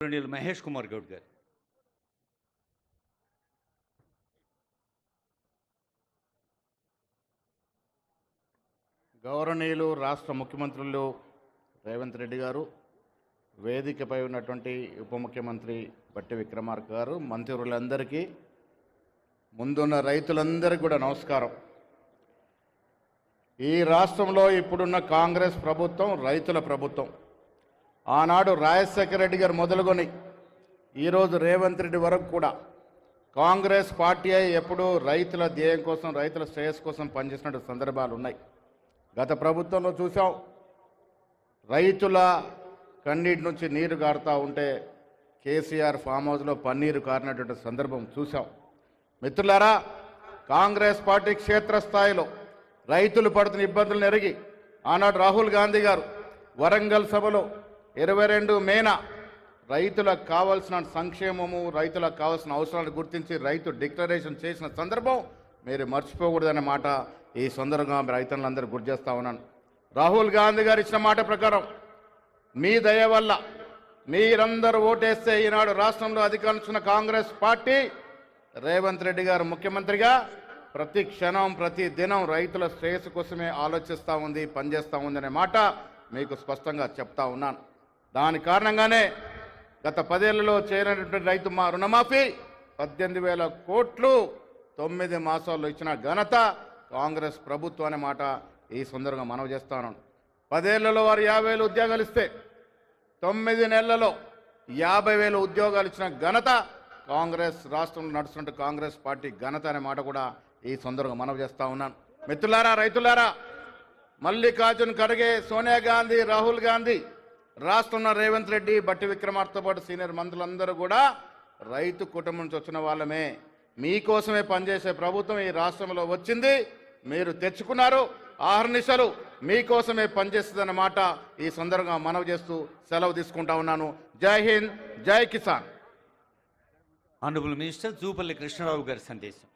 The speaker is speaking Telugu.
గౌరవనీయులు మహేష్ కుమార్ గౌడ్ గారు. గౌరవనీయులు రాష్ట్ర ముఖ్యమంత్రులు రేవంత్ రెడ్డి గారు, వేదికపై ఉన్నటువంటి ఉప ముఖ్యమంత్రి బట్టి విక్రమార్క గారు, మంత్రులందరికీ, ముందున్న రైతులందరికీ కూడా నమస్కారం. ఈ రాష్ట్రంలో ఇప్పుడున్న కాంగ్రెస్ ప్రభుత్వం రైతుల ప్రభుత్వం. ఆనాడు రాజశేఖర రెడ్డి గారు మొదలుకొని ఈరోజు రేవంత్ రెడ్డి వరకు కూడా కాంగ్రెస్ పార్టీ ఎప్పుడూ రైతుల ధ్యేయం కోసం, రైతుల శ్రేయస్సు కోసం పనిచేసిన సందర్భాలు ఉన్నాయి. గత ప్రభుత్వంలో చూసాం, రైతుల కన్నీటి నుంచి నీరు కారుతూ ఉంటే కేసీఆర్ ఫామ్ హౌస్లో పన్నీరు కారినటువంటి సందర్భం చూసాం. మిత్రులారా, కాంగ్రెస్ పార్టీ క్షేత్రస్థాయిలో రైతులు పడుతున్న ఇబ్బందులను ఎరిగి ఆనాడు రాహుల్ గాంధీ గారు వరంగల్ సభలో 22 మేన రైతులకు కావాల్సిన సంక్షేమము, రైతులకు కావాల్సిన అవసరాలను గుర్తించి రైతు డిక్లరేషన్ చేసిన సందర్భం మీరు మర్చిపోకూడదనే మాట ఈ సందర్భంగా రైతులందరూ గుర్తు చేస్తా ఉన్నాను. రాహుల్ గాంధీ గారు ఇచ్చిన మాట ప్రకారం మీ దయ వల్ల మీరందరూ ఓటేస్తే ఈనాడు రాష్ట్రంలో అధికారించిన కాంగ్రెస్ పార్టీ రేవంత్ రెడ్డి గారు ముఖ్యమంత్రిగా ప్రతి క్షణం, ప్రతి దినం రైతుల శ్రేయస్సు కోసమే ఆలోచిస్తూ ఉంది, పనిచేస్తూ ఉంది అనే మాట మీకు స్పష్టంగా చెప్తా ఉన్నాను. దాని కారణంగానే గత 10 ఏళ్లలో చేయనటువంటి రైతు రుణమాఫీ 18,000 కోట్లు 9 మాసాల్లో ఇచ్చిన ఘనత కాంగ్రెస్ ప్రభుత్వం అనే మాట ఈ సందర్భంగా మనవి చేస్తాను. 10 ఏళ్లలో వారు 50,000 ఉద్యోగాలు ఇస్తే 9 నెలలలో 50,000 ఉద్యోగాలు ఇచ్చిన ఘనత కాంగ్రెస్ రాష్ట్రంలో నడుస్తున్న కాంగ్రెస్ పార్టీ ఘనత అనే మాట కూడా ఈ సందర్భంగా మనవి చేస్తా ఉన్నాను. మిత్రులారా, రైతులారా, మల్లికార్జున్ ఖర్గే, సోనియా గాంధీ, రాహుల్ గాంధీ, రాష్ట్రంలో రేవంత్ రెడ్డి, బట్టి విక్రమార్కతో పాటు సీనియర్ మంత్రులందరూ కూడా రైతు కుటుంబం నుంచి వచ్చిన వాళ్ళమే. మీకోసమే పనిచేసే ప్రభుత్వం ఈ రాష్ట్రంలో వచ్చింది, మీరు తెచ్చుకున్నారు. ఆహర్నిశలు మీకోసమే పనిచేస్తుందన్నమాట ఈ సందర్భంగా మనవి చేస్తూ సెలవు తీసుకుంటా ఉన్నాను. జై హింద్, జై కిసాన్. ఆనరబుల్ మినిస్టర్ జూపల్లి కృష్ణారావు గారి సందేశం.